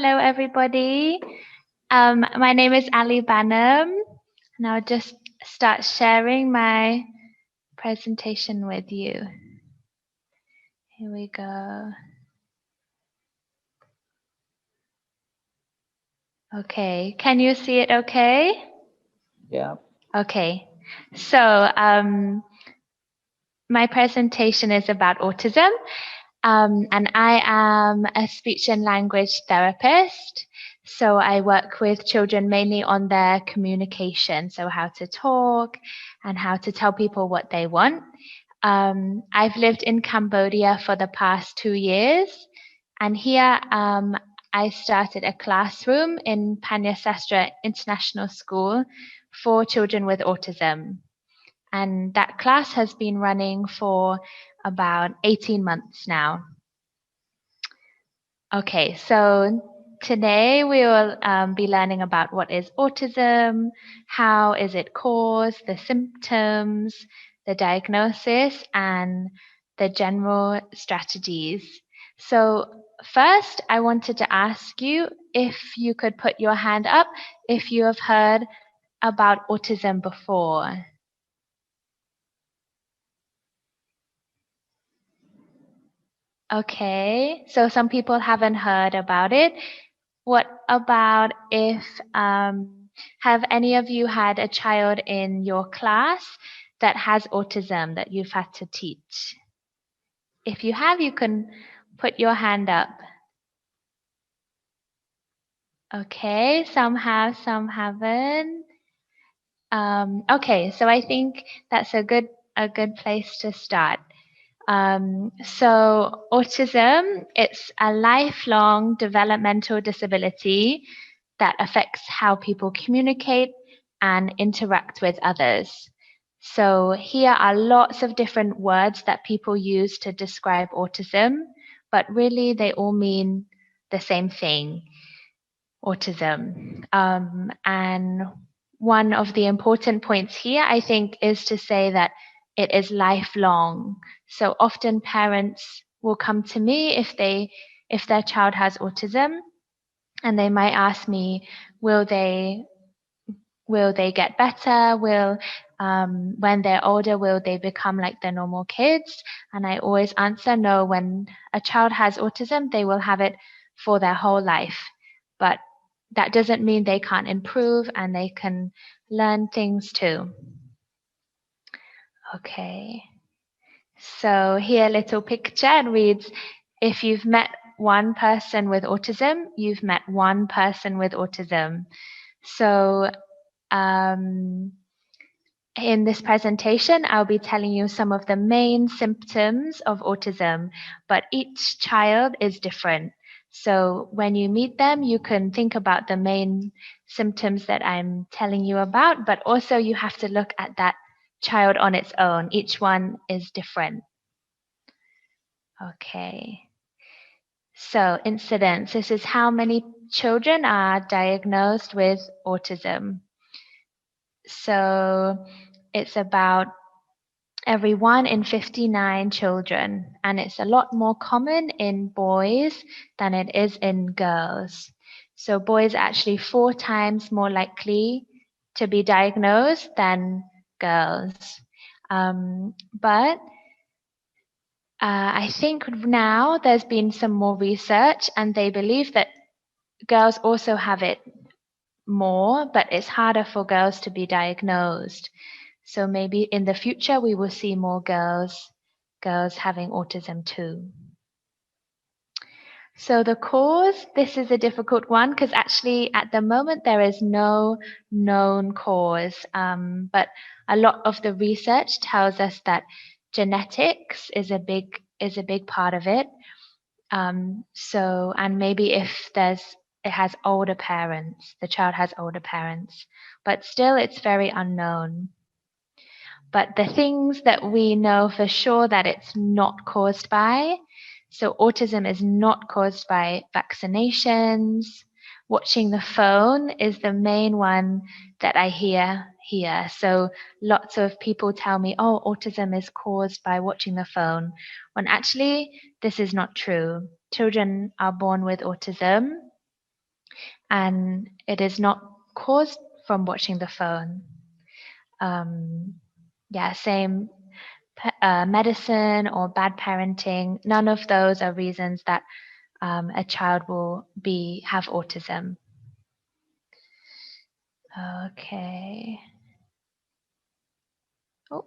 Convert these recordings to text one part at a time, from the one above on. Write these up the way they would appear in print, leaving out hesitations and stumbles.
Hello, everybody. My name is Ali Banham, and I'll just start sharing my presentation with you. Here we go. Okay, can you see it okay? Yeah. Okay, so my presentation is about autism, and I am a speech and language therapist. So I work with children mainly on their communication, so how to talk and how to tell people what they want. I've lived in Cambodia for the past 2 years, and here I started a classroom in Pannasastra International School for children with autism. And that class has been running for about 18 months now. Okay, so today we will be learning about what is autism, how is it caused, the symptoms, the diagnosis, and the general strategies. So first, I wanted to ask you if you could put your hand up if you have heard about autism before. Okay, so some people haven't heard about it. What about if, have any of you had a child in your class that has autism that you've had to teach? If you have, you can put your hand up. Okay, some have, some haven't. Okay, so I think that's a good place to start. So autism, it's a lifelong developmental disability that affects how people communicate and interact with others. So here are lots of different words that people use to describe autism, but really they all mean the same thing, autism. And one of the important points here, I think, is to say that it is lifelong. So often parents will come to me if their child has autism, and they might ask me, will they get better? When they're older, will they become like the normal kids? And I always answer no. When a child has autism, they will have it for their whole life. But that doesn't mean they can't improve and they can learn things too. Okay. So here, a little picture. It reads, if you've met one person with autism, you've met one person with autism. So in this presentation, I'll be telling you some of the main symptoms of autism, but each child is different. So when you meet them, you can think about the main symptoms that I'm telling you about, but also you have to look at that child on its own. Each one is different. Okay. So incidence, this is how many children are diagnosed with autism. So it's about every 1 in 59 children, and it's a lot more common in boys than it is in girls. So boys are actually 4 times more likely to be diagnosed than girls. But I think now there's been some more research, and they believe that girls also have it more, but it's harder for girls to be diagnosed. So maybe in the future we will see more girls having autism too. So the cause, this is a difficult one because actually at the moment there is no known cause, but a lot of the research tells us that genetics is a big part of it. So, and maybe if it has older parents, the child has older parents, but still it's very unknown. But the things that we know for sure that it's not caused by, so autism is not caused by vaccinations. Watching the phone is the main one that I hear here. So lots of people tell me, oh, autism is caused by watching the phone, when actually this is not true. Children are born with autism, and it is not caused from watching the phone. Yeah, same. Medicine or bad parenting, none of those are reasons that a child will have autism. Okay. Oh,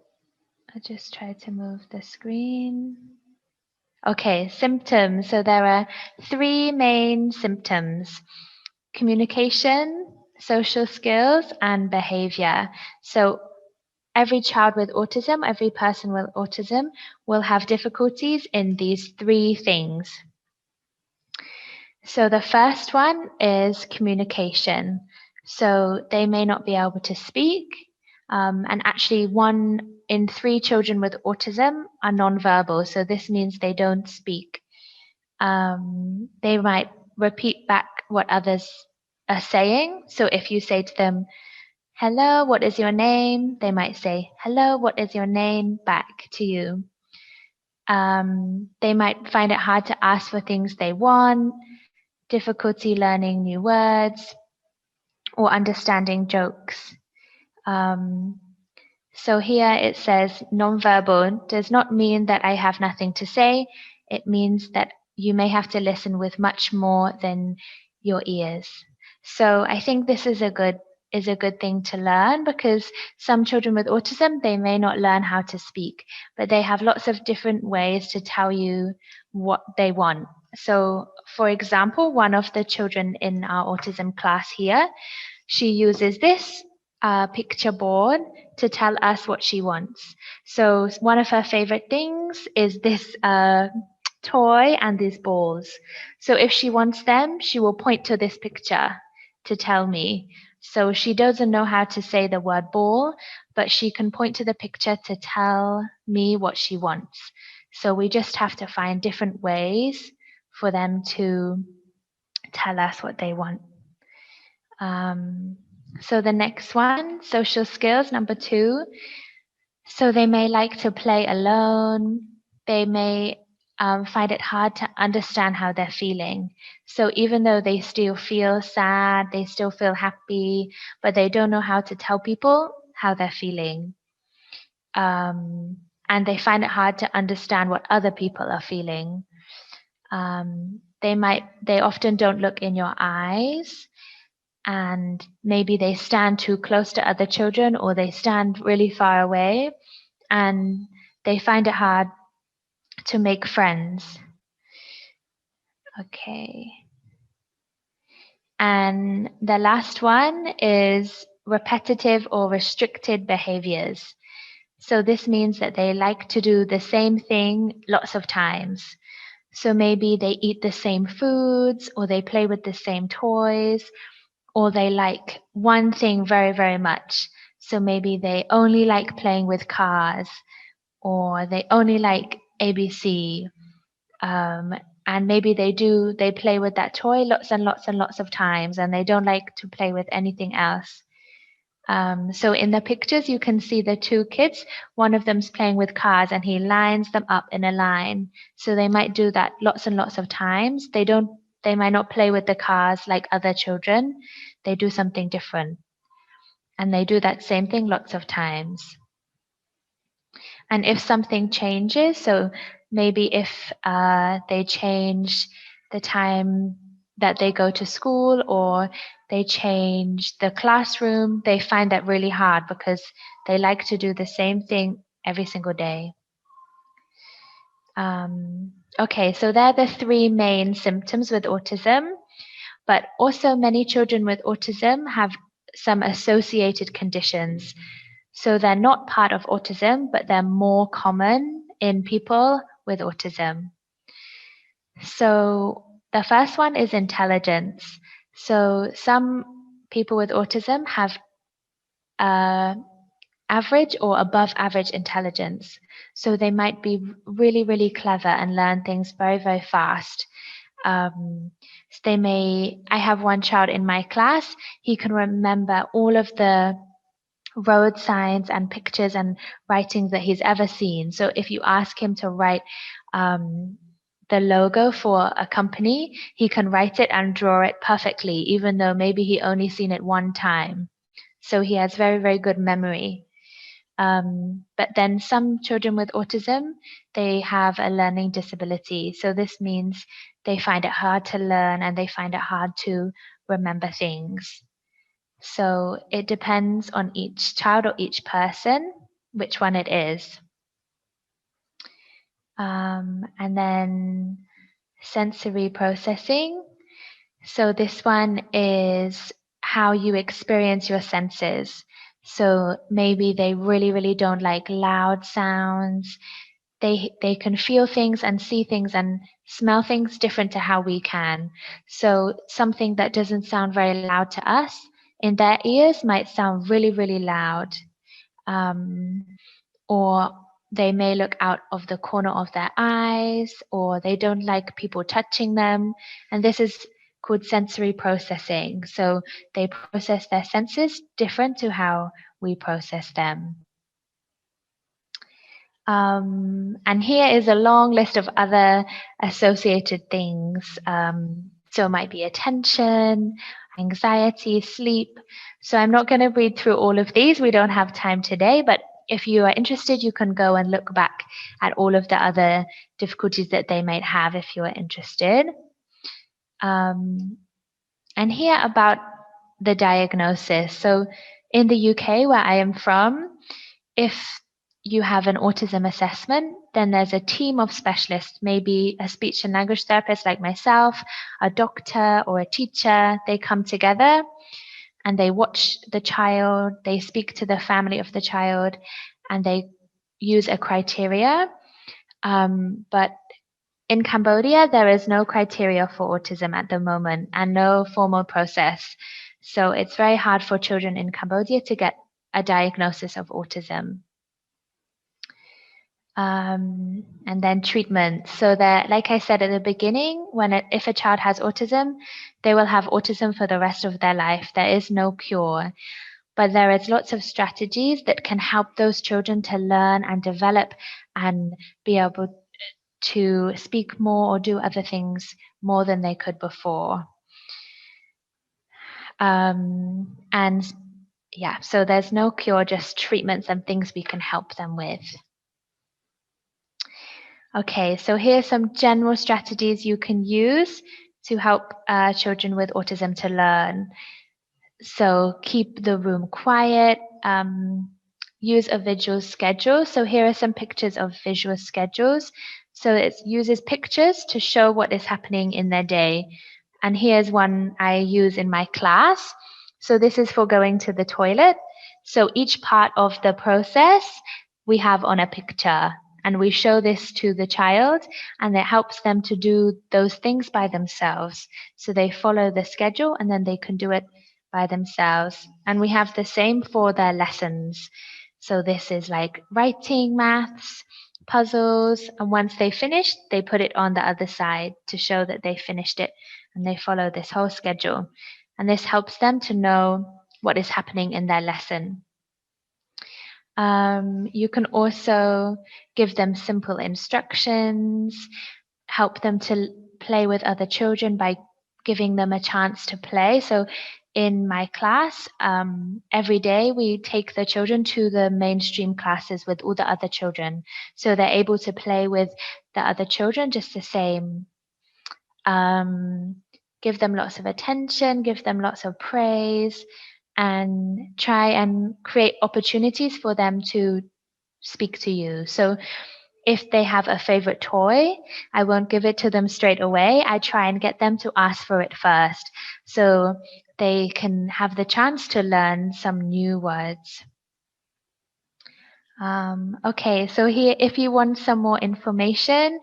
I just tried to move the screen. Okay, symptoms. So there are 3 main symptoms: communication, social skills, and behavior. So every child with autism, every person with autism will have difficulties in these 3 things. So the first one is communication. So they may not be able to speak, and actually 1 in 3 children with autism are nonverbal. So this means they don't speak. They might repeat back what others are saying. So if you say to them, "Hello, what is your name?" they might say, "Hello, what is your name?" back to you. They might find it hard to ask for things they want, difficulty learning new words, or understanding jokes. So here it says nonverbal does not mean that I have nothing to say. It means that you may have to listen with much more than your ears. So I think this is a good thing to learn, because some children with autism, they may not learn how to speak, but they have lots of different ways to tell you what they want. So for example, one of the children in our autism class here, she uses this picture board to tell us what she wants. So one of her favorite things is this toy and these balls. So if she wants them, she will point to this picture to tell me. So she doesn't know how to say the word ball, but she can point to the picture to tell me what she wants. So we just have to find different ways for them to tell us what they want. So the next one, social skills, number 2. So they may like to play alone. They may find it hard to understand how they're feeling. So even though they still feel sad, they still feel happy, but they don't know how to tell people how they're feeling. And they find it hard to understand what other people are feeling. They often don't look in your eyes, and maybe they stand too close to other children, or they stand really far away, and they find it hard to make friends. Okay. And the last one is repetitive or restricted behaviors. So this means that they like to do the same thing lots of times. So maybe they eat the same foods, or they play with the same toys, or they like one thing very, very much. So maybe they only like playing with cars, or they only like ABC. And maybe they play with that toy lots and lots and lots of times, and they don't like to play with anything else. So in the pictures, you can see the 2 kids. One of them's playing with cars, and he lines them up in a line. So they might do that lots and lots of times. They might not play with the cars like other children. They do something different. And they do that same thing lots of times. And if something changes, so maybe if they change the time that they go to school, or they change the classroom, they find that really hard, because they like to do the same thing every single day. Okay, so they're the 3 main symptoms with autism, but also many children with autism have some associated conditions. So they're not part of autism, but they're more common in people with autism. So the first one is intelligence. So some people with autism have average or above average intelligence. So they might be really, really clever and learn things very, very fast. I have one child in my class, he can remember all of the road signs and pictures and writings that he's ever seen. So if you ask him to write the logo for a company, he can write it and draw it perfectly, even though maybe he only seen it one time. So he has very, very good memory. But then some children with autism, they have a learning disability. So this means they find it hard to learn and they find it hard to remember things. So it depends on each child or each person which one it is. And then sensory processing. So this one is how you experience your senses. So maybe they really, really don't like loud sounds. They can feel things and see things and smell things different to how we can. So something that doesn't sound very loud to us, in their ears might sound really, really loud. Or they may look out of the corner of their eyes, or they don't like people touching them. And this is called sensory processing. So they process their senses different to how we process them. And here is a long list of other associated things. So it might be attention, anxiety, sleep. So I'm not going to read through all of these. We don't have time today, but if you are interested, you can go and look back at all of the other difficulties that they might have if you are interested. And here about the diagnosis. So in the UK, where I am from, if you have an autism assessment, then there's a team of specialists, maybe a speech and language therapist like myself, a doctor or a teacher. They come together and they watch the child, they speak to the family of the child, and they use a criteria. But in Cambodia, there is no criteria for autism at the moment and no formal process. So it's very hard for children in Cambodia to get a diagnosis of autism. And then treatment. So that, like I said at the beginning, if a child has autism, they will have autism for the rest of their life. There is no cure. But there is lots of strategies that can help those children to learn and develop and be able to speak more or do other things more than they could before. And yeah, so there's no cure, just treatments and things we can help them with. Okay, so here are some general strategies you can use to help children with autism to learn. So keep the room quiet, use a visual schedule. So here are some pictures of visual schedules. So it uses pictures to show what is happening in their day. And here's one I use in my class. So this is for going to the toilet. So each part of the process we have on a picture. And we show this to the child, and it helps them to do those things by themselves. So they follow the schedule, and then they can do it by themselves. And we have the same for their lessons. So this is like writing, maths, puzzles, and once they finish, they put it on the other side to show that they finished it, and they follow this whole schedule. And this helps them to know what is happening in their lesson. You can also give them simple instructions, help them to play with other children by giving them a chance to play. So in my class, every day we take the children to the mainstream classes with all the other children. So they're able to play with the other children just the same. Give them lots of attention, give them lots of praise, and try and create opportunities for them to speak to you. So if they have a favorite toy, I won't give it to them straight away. I try and get them to ask for it first so they can have the chance to learn some new words. Okay, so here, if you want some more information,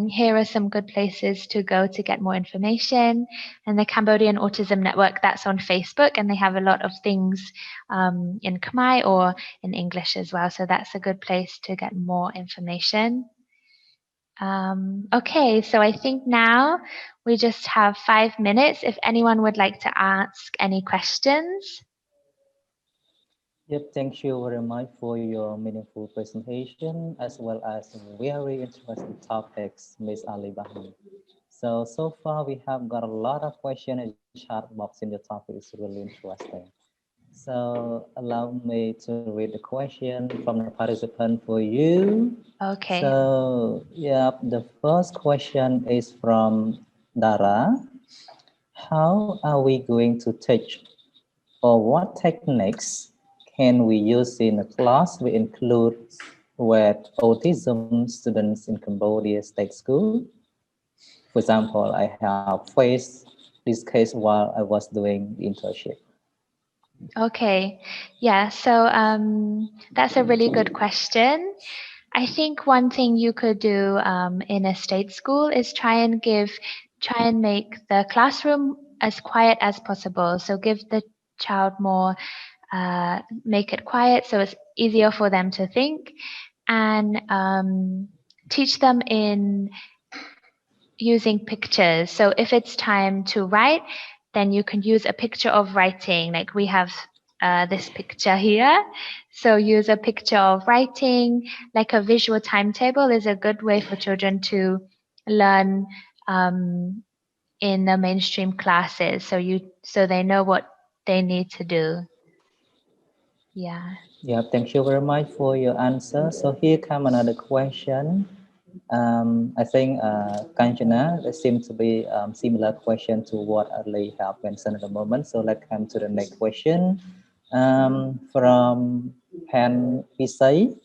here are some good places to go to get more information. And the Cambodian Autism Network, that's on Facebook, and they have a lot of things in Khmer or in English as well. So that's a good place to get more information. Okay, so I think now we just have 5 minutes if anyone would like to ask any questions. Yep, thank you very much for your meaningful presentation as well as very interesting topics, Miss Ali Bahman. So far we have got a lot of questions in chat box in the topic. It's really interesting. So allow me to read the question from the participant for you. Okay. So yeah, the first question is from Dara. How are we going to teach, or what techniques can we use in a class we include with autism students in Cambodia State School? For example, I have faced this case while I was doing the internship. Okay. Yeah, so that's a really good question. I think one thing you could do in a state school is try and make the classroom as quiet as possible. So give the child more, make it quiet so it's easier for them to think, and teach them in using pictures. So if it's time to write, then you can use a picture of writing. Like we have this picture here. So use a picture of writing, like a visual timetable is a good way for children to learn um, in the mainstream classes. So they know what they need to do. Yeah. Yeah, thank you very much for your answer. So here come another question. I think Kanchana, there seems to be similar question to what Ali have mentioned at the moment. So let's come to the next question from Pen Pisai.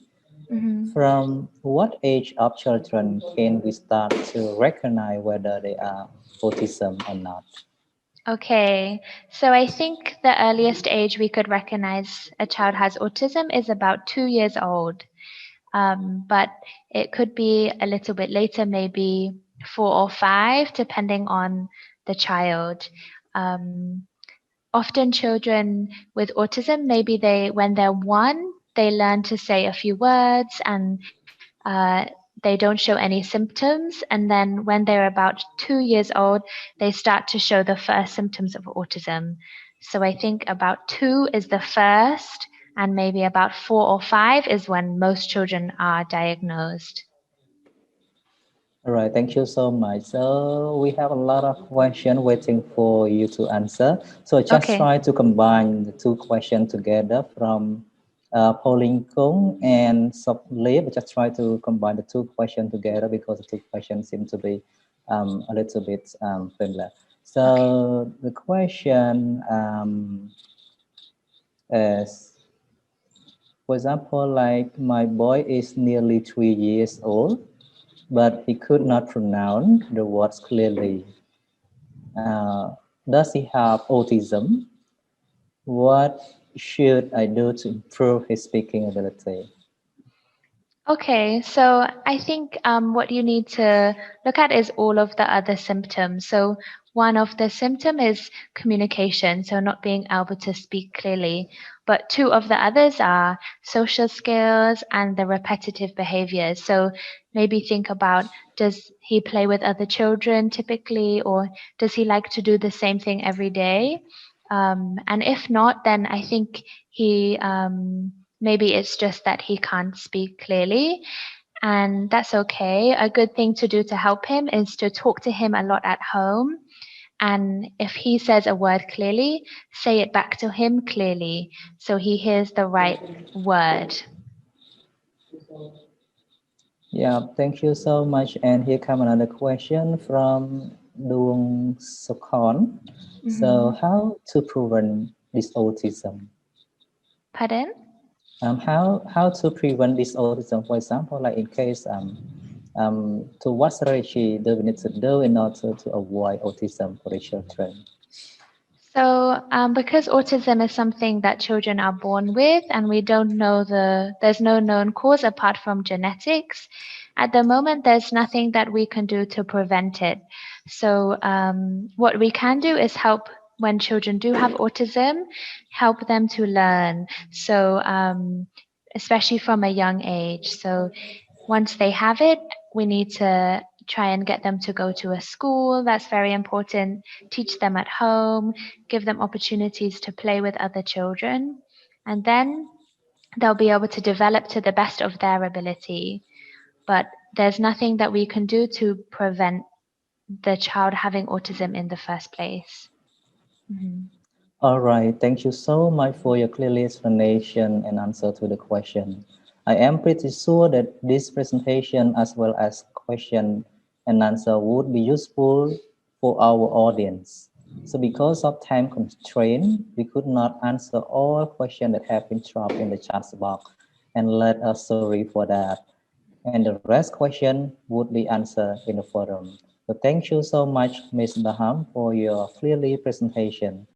Mhm. From what age of children can we start to recognize whether they are autism or not? Okay, so I think the earliest age we could recognize a child has autism is about 2 years old. But it could be a little bit later, maybe 4 or 5, depending on the child. Um, Often children with autism, maybe when they're 1, they learn to say a few words and they don't show any symptoms. And then when they're about 2 years old, they start to show the first symptoms of autism. So I think about 2 is the first, and maybe about 4 or 5 is when most children are diagnosed. All right, thank you so much. So we have a lot of questions waiting for you to answer. So just Okay. try to combine the two questions together from Pauline Kung and Sok Lip. Just try to combine the two questions together because the two questions seem to be a little bit similar. Okay. So the question is, for example, like my boy is nearly 3 years old, but he could not pronounce the words clearly. Uh, does he have autism? What should I do to improve his speaking ability? Okay, so I think what you need to look at is all of the other symptoms. So one of the symptom is communication, so not being able to speak clearly. But two of the others are social skills and the repetitive behaviors. So maybe think about, does he play with other children typically, or does he like to do the same thing every day? And if not, then I think he maybe it's just that he can't speak clearly, and that's okay. A good thing to do to help him is to talk to him a lot at home. And if he says a word clearly, say it back to him clearly so he hears the right word. Yeah, thank you so much. And here come another question from Dung Sokon. So, Hmm. how to prevent this autism? Pardon? How to prevent this autism? For example, like in case to what strategy do we need to do in order to avoid autism for the children? So, because autism is something that children are born with, and we don't know there's no known cause apart from genetics. At the moment, there's nothing that we can do to prevent it. So, what we can do is help when children do have autism, help them to learn. So, especially from a young age. So, once they have it, we need to try and get them to go to a school. That's very important. Teach them at home, give them opportunities to play with other children. And then they'll be able to develop to the best of their ability. But there's nothing that we can do to prevent the child having autism in the first place. Mhm. All right, thank you so much for your clear explanation and answer to the question. I am pretty sure that this presentation as well as question and answer would be useful for our audience. So because of time constraint, we could not answer all questions that have been dropped in the chat box, and let us sorry for that. And the rest question would be answered in the forum. So thank you so much, Ms. Baham, for your clearly presentation.